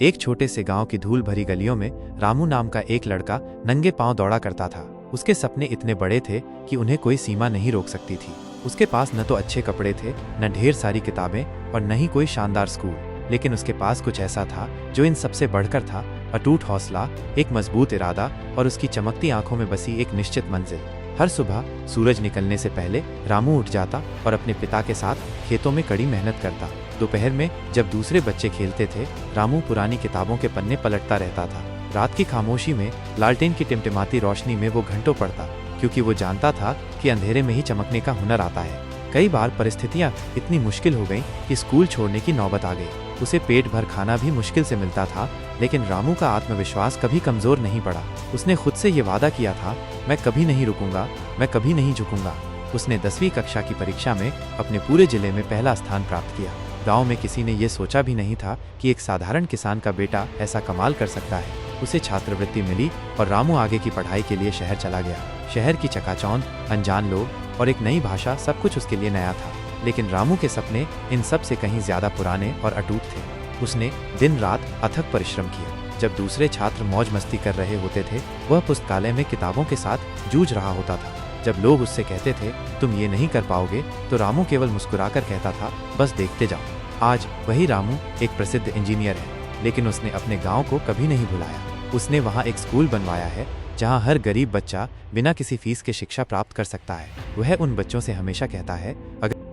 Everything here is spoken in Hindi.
एक छोटे से गांव की धूल भरी गलियों में रामू नाम का एक लड़का नंगे पांव दौड़ा करता था। उसके सपने इतने बड़े थे कि उन्हें कोई सीमा नहीं रोक सकती थी। उसके पास न तो अच्छे कपड़े थे, न ढेर सारी किताबें और न ही कोई शानदार स्कूल, लेकिन उसके पास कुछ ऐसा था जो इन सबसे बढ़कर था। अटूट हौसला, एक मजबूत इरादा और उसकी चमकती आंखों में बसी एक निश्चित मंजिल। हर सुबह सूरज निकलने से पहले रामू उठ जाता और अपने पिता के साथ खेतों में कड़ी मेहनत करता। दोपहर में जब दूसरे बच्चे खेलते थे, रामू पुरानी किताबों के पन्ने पलटता रहता था। रात की खामोशी में लालटेन की टिमटिमाती रोशनी में वो घंटों पढ़ता, क्योंकि वो जानता था कि अंधेरे में ही चमकने का हुनर आता है। कई बार परिस्थितियां इतनी मुश्किल हो गईं कि स्कूल छोड़ने की नौबत आ गई। उसे पेट भर खाना भी मुश्किल से मिलता था, लेकिन रामू का आत्मविश्वास कभी कमजोर नहीं पड़ा। उसने खुद से ये वादा किया था, मैं कभी नहीं रुकूंगा, मैं कभी नहीं झुकूंगा। उसने 10वीं कक्षा की परीक्षा में अपने पूरे जिले में पहला स्थान प्राप्त किया। गांव में किसी ने ये सोचा भी नहीं था कि एक साधारण किसान का बेटा ऐसा कमाल कर सकता है। उसे छात्रवृत्ति मिली और रामू आगे की पढ़ाई के लिए शहर चला गया। शहर की चकाचौंध, अनजान लोग और एक नई भाषा, सब कुछ उसके लिए नया था। लेकिन रामू के सपने इन सब से कहीं ज्यादा पुराने और अटूट थे। उसने दिन रात अथक परिश्रम किया। जब दूसरे छात्र मौज मस्ती कर रहे होते थे, वह पुस्तकालय में किताबों के साथ जूझ रहा होता था। जब लोग उससे कहते थे तुम ये नहीं कर पाओगे, तो रामू केवल मुस्कुराकर कहता था, बस देखते जाओ। आज वही रामू एक प्रसिद्ध इंजीनियर है, लेकिन उसने अपने गांव को कभी नहीं भुलाया। उसने वहां एक स्कूल बनवाया है जहां हर गरीब बच्चा बिना किसी फीस के शिक्षा प्राप्त कर सकता है। वह उन बच्चों से हमेशा कहता है, अगर